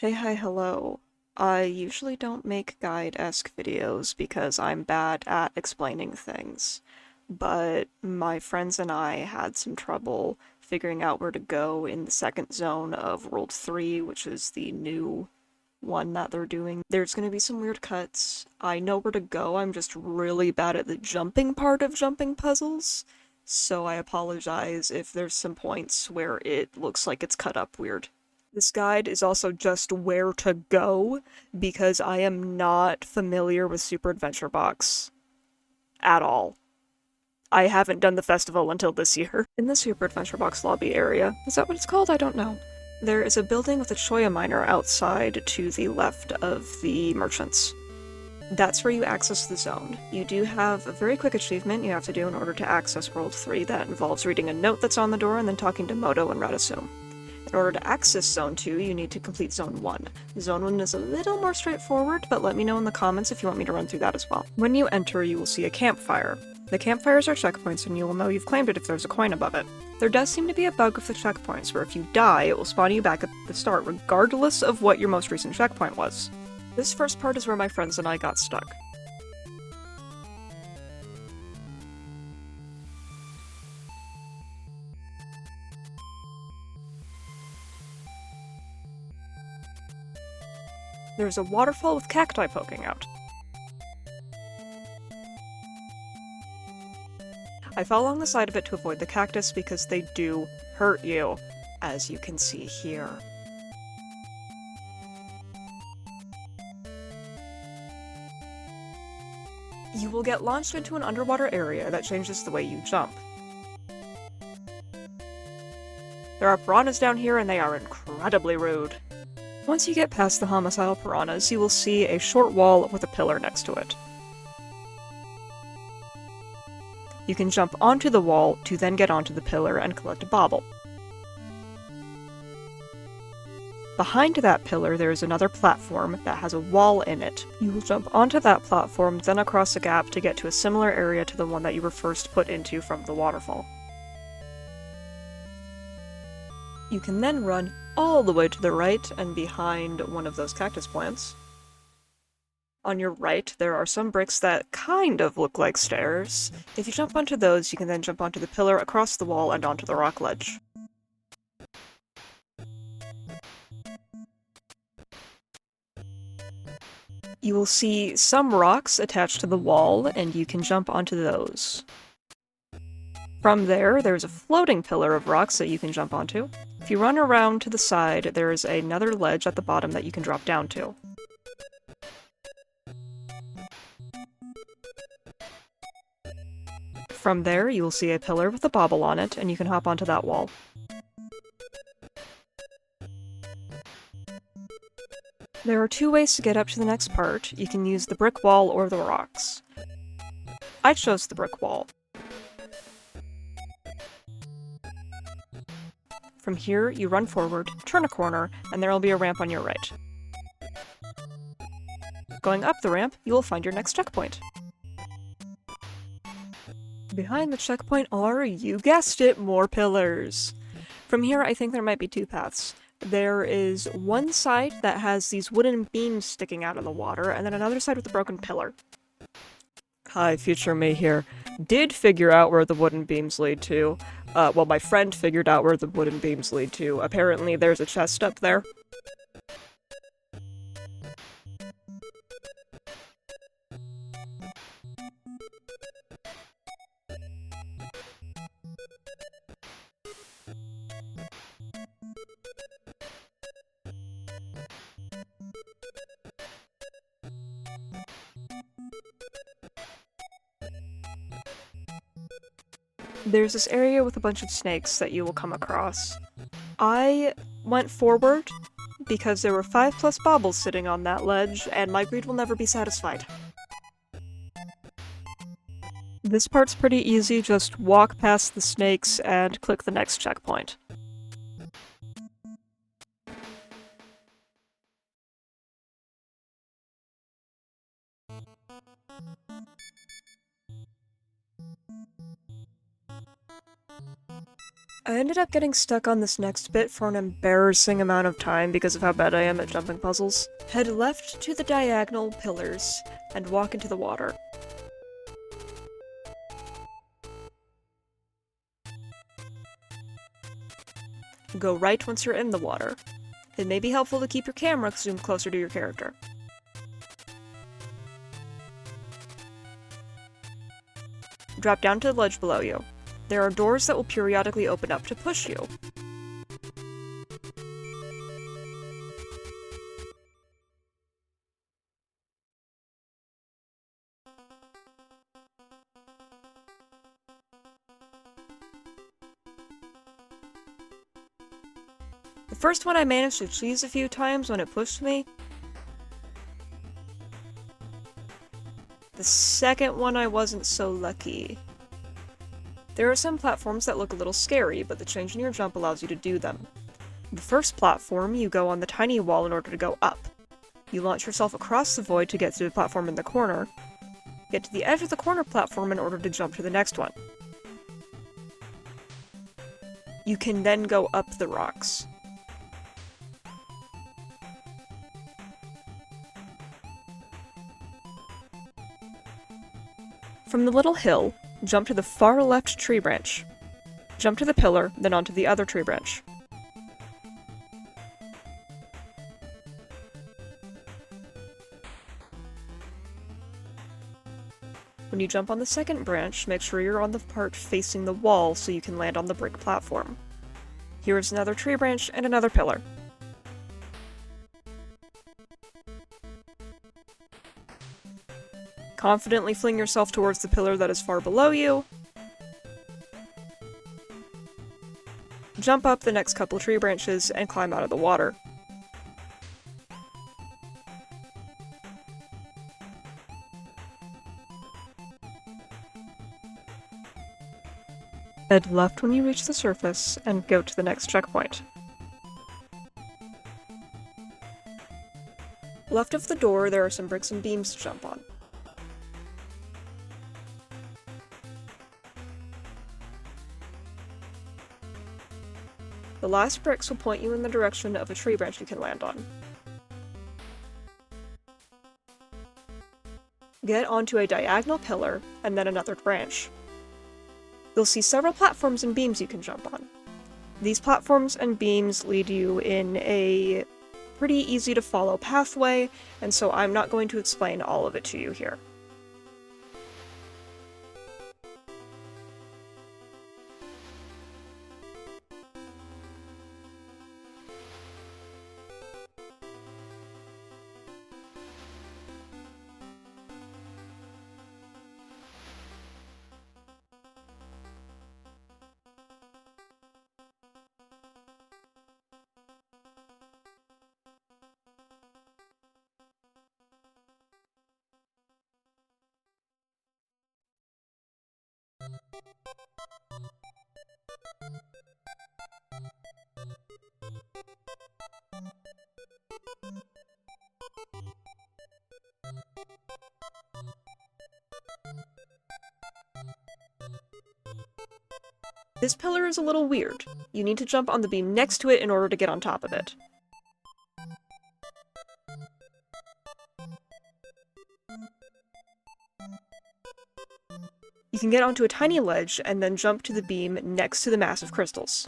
Hey, hi, hello. I usually don't make guide-esque videos because I'm bad at explaining things, but my friends and I had some trouble figuring out where to go in the second zone of World 3, which is the new one that they're doing. There's gonna be some weird cuts. I know where to go, I'm just really bad at the jumping part of jumping puzzles, so I apologize if there's some points where it looks like it's cut up weird. This guide is also just where to go because I am not familiar with Super Adventure Box at all. I haven't done the festival until this year. In the Super Adventure Box lobby area, is that what it's called? I don't know. There is a building with a Choya miner outside to the left of the merchants. That's where you access the zone. You do have a very quick achievement you have to do in order to access World 3 that involves reading a note that's on the door and then talking to Moto and Radasum. In order to access Zone 2, you need to complete Zone 1. Zone 1 is a little more straightforward, but let me know in the comments if you want me to run through that as well. When you enter, you will see a campfire. The campfires are checkpoints, and you will know you've claimed it if there's a coin above it. There does seem to be a bug with the checkpoints, where if you die, it will spawn you back at the start, regardless of what your most recent checkpoint was. This first part is where my friends and I got stuck. There's a waterfall with cacti poking out. I fell along the side of it to avoid the cactus because they do hurt you, as you can see here. You will get launched into an underwater area that changes the way you jump. There are piranhas down here and they are incredibly rude. Once you get past the homicidal piranhas, you will see a short wall with a pillar next to it. You can jump onto the wall to then get onto the pillar and collect a bauble. Behind that pillar, there is another platform that has a wall in it. You will jump onto that platform, then across a gap to get to a similar area to the one that you were first put into from the waterfall. You can then run all the way to the right and behind one of those cactus plants. On your right, there are some bricks that kind of look like stairs. If you jump onto those, you can then jump onto the pillar, across the wall, and onto the rock ledge. You will see some rocks attached to the wall, and you can jump onto those. From there, there's a floating pillar of rocks that you can jump onto. If you run around to the side, there is another ledge at the bottom that you can drop down to. From there, you will see a pillar with a bauble on it, and you can hop onto that wall. There are two ways to get up to the next part. You can use the brick wall or the rocks. I chose the brick wall. From here, you run forward, turn a corner, and there will be a ramp on your right. Going up the ramp, you will find your next checkpoint. Behind the checkpoint are, you guessed it, more pillars. From here, I think there might be two paths. There is one side that has these wooden beams sticking out of the water, and then another side with a broken pillar. Hi, future me here. Did figure out where the wooden beams lead to. Well, my friend figured out where the wooden beams lead to. Apparently there's a chest up there. There's this area with a bunch of snakes that you will come across. I went forward because there were 5+ baubles sitting on that ledge, and my greed will never be satisfied. This part's pretty easy, just walk past the snakes and click the next checkpoint. I ended up getting stuck on this next bit for an embarrassing amount of time because of how bad I am at jumping puzzles. Head left to the diagonal pillars and walk into the water. Go right once you're in the water. It may be helpful to keep your camera zoomed closer to your character. Drop down to the ledge below you. There are doors that will periodically open up to push you. The first one I managed to cheese a few times when it pushed me. The second one I wasn't so lucky. There are some platforms that look a little scary, but the change in your jump allows you to do them. The first platform, you go on the tiny wall in order to go up. You launch yourself across the void to get to the platform in the corner. Get to the edge of the corner platform in order to jump to the next one. You can then go up the rocks. From the little hill, jump to the far left tree branch. Jump to the pillar, then onto the other tree branch. When you jump on the second branch, make sure you're on the part facing the wall so you can land on the brick platform. Here is another tree branch and another pillar. Confidently fling yourself towards the pillar that is far below you. Jump up the next couple tree branches and climb out of the water. Head left when you reach the surface and go to the next checkpoint. Left of the door, there are some bricks and beams to jump on. The last bricks will point you in the direction of a tree branch you can land on. Get onto a diagonal pillar, and then another branch. You'll see several platforms and beams you can jump on. These platforms and beams lead you in a pretty easy to follow pathway, and so I'm not going to explain all of it to you here. This pillar is a little weird. You need to jump on the beam next to it in order to get on top of it. You can get onto a tiny ledge and then jump to the beam next to the massive crystals.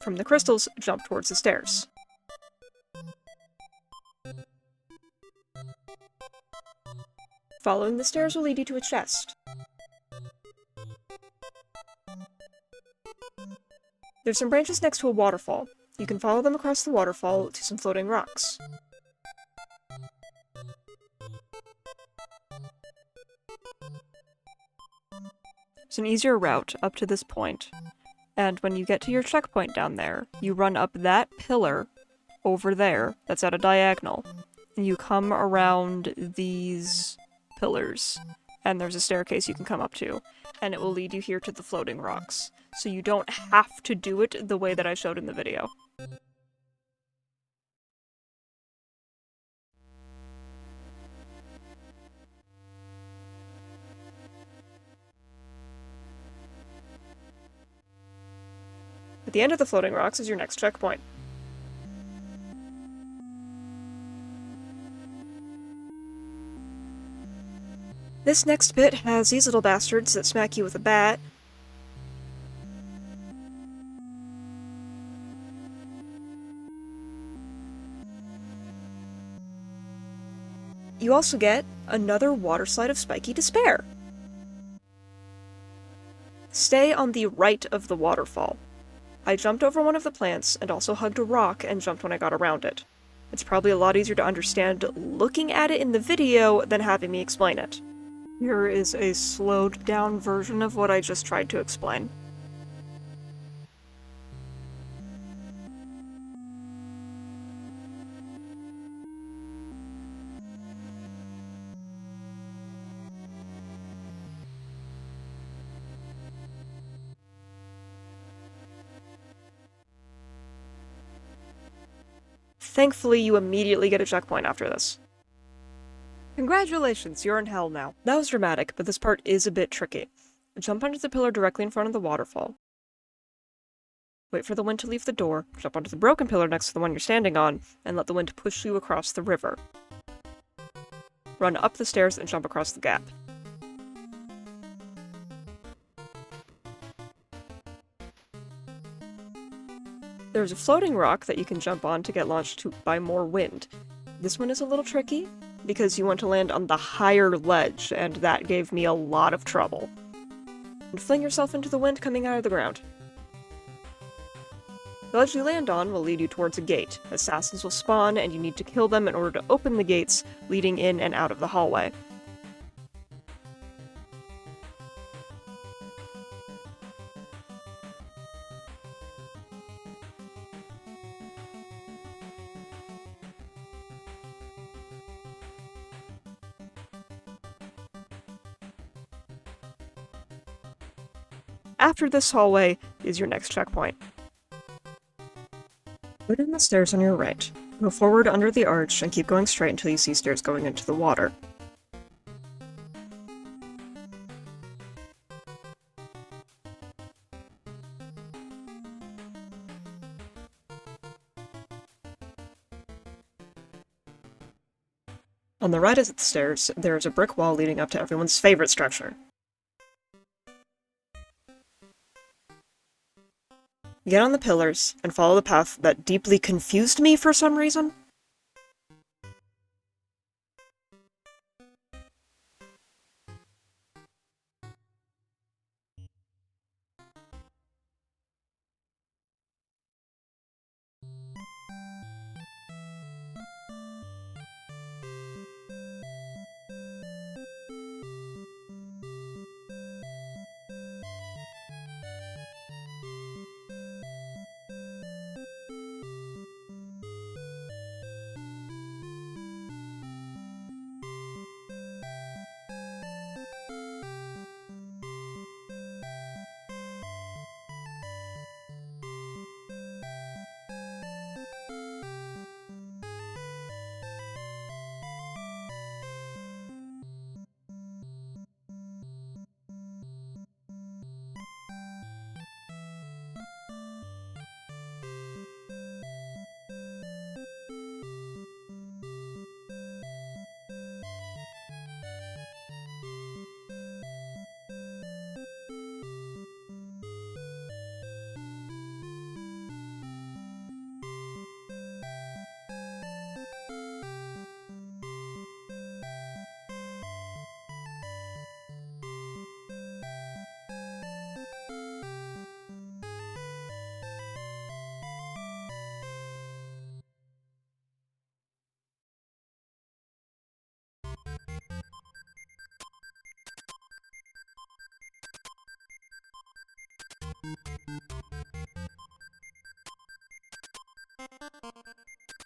From the crystals, jump towards the stairs. Following the stairs will lead you to a chest. There's some branches next to a waterfall. You can follow them across the waterfall to some floating rocks. It's an easier route up to this point, and when you get to your checkpoint down there, you run up that pillar over there that's at a diagonal, and you come around these pillars, and there's a staircase you can come up to, and it will lead you here to the floating rocks. So you don't have to do it the way that I showed in the video. At the end of the floating rocks is your next checkpoint. This next bit has these little bastards that smack you with a bat. You also get another water slide of Spiky Despair. Stay on the right of the waterfall. I jumped over one of the plants and also hugged a rock and jumped when I got around it. It's probably a lot easier to understand looking at it in the video than having me explain it. Here is a slowed down version of what I just tried to explain. Thankfully, you immediately get a checkpoint after this. Congratulations, you're in hell now. That was dramatic, but this part is a bit tricky. Jump onto the pillar directly in front of the waterfall. Wait for the wind to leave the door, jump onto the broken pillar next to the one you're standing on, and let the wind push you across the river. Run up the stairs and jump across the gap. There's a floating rock that you can jump on to get launched by more wind. This one is a little tricky, because you want to land on the higher ledge, and that gave me a lot of trouble. And fling yourself into the wind coming out of the ground. The ledge you land on will lead you towards a gate. Assassins will spawn, and you need to kill them in order to open the gates leading in and out of the hallway. After this hallway is your next checkpoint. Go down the stairs on your right. Go forward under the arch and keep going straight until you see stairs going into the water. On the right of the stairs, there is a brick wall leading up to everyone's favorite structure. Get on the pillars and follow the path that deeply confused me for some reason.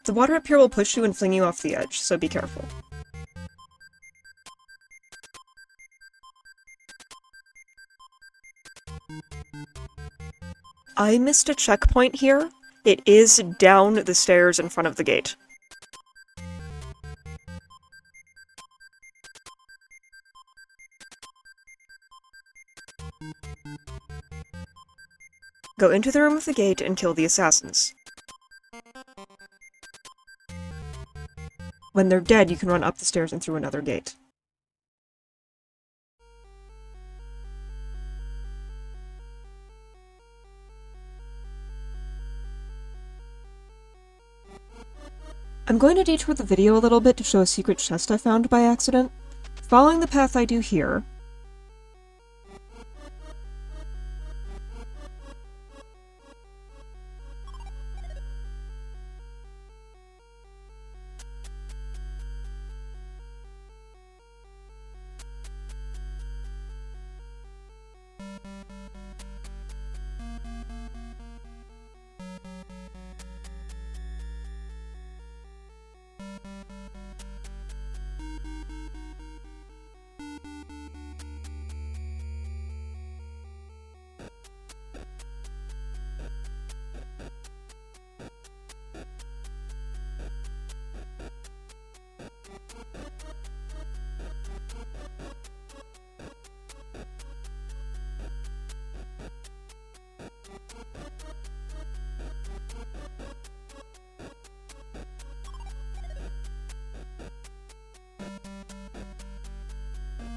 The water up here will push you and fling you off the edge, so be careful. I missed a checkpoint here. It is down the stairs in front of the gate. Go into the room with the gate and kill the assassins. When they're dead, you can run up the stairs and through another gate. I'm going to detour the video a little bit to show a secret chest I found by accident. Following the path I do here,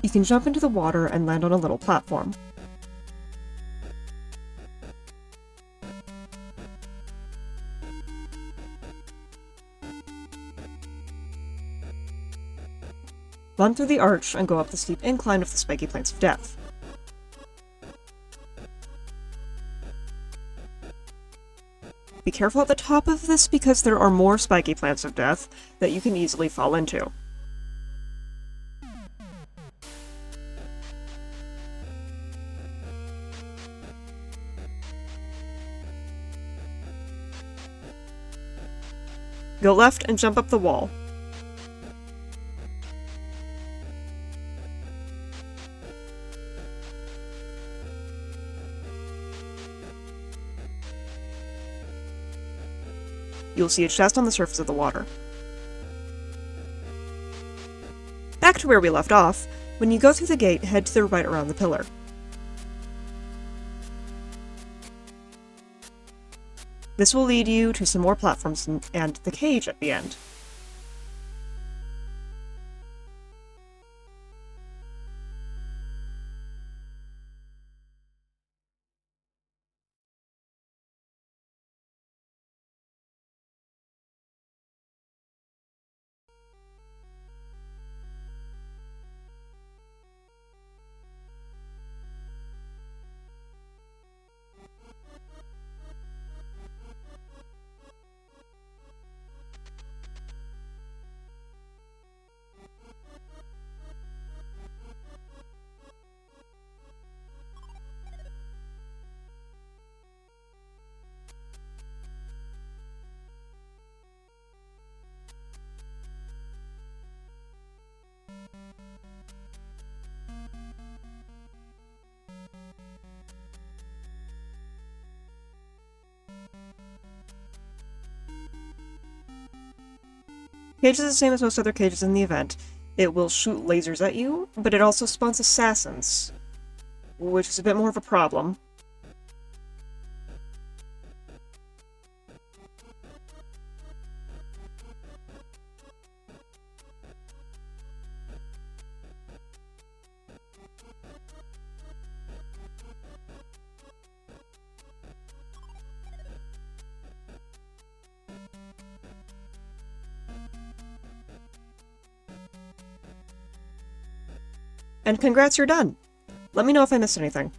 you can jump into the water and land on a little platform. Run through the arch and go up the steep incline of the spiky plants of death. Be careful at the top of this because there are more spiky plants of death that you can easily fall into. Go left and jump up the wall. You'll see a chest on the surface of the water. Back to where we left off. When you go through the gate, head to the right around the pillar. This will lead you to some more platforms and the cage at the end. Cage is the same as most other cages in the event. It will shoot lasers at you, but it also spawns assassins, which is a bit more of a problem. And congrats, you're done! Let me know if I missed anything.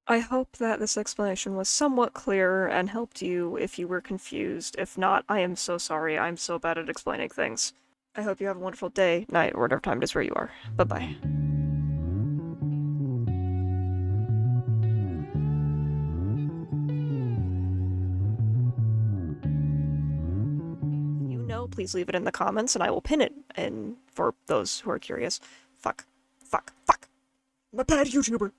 I hope that this explanation was somewhat clear and helped you if you were confused. If not, I am so sorry. I'm so bad at explaining things. I hope you have a wonderful day, night, or whatever time it is where you are. Bye-bye. Please leave it in the comments and I will pin it in for those who are curious. Fuck. I'm a bad YouTuber.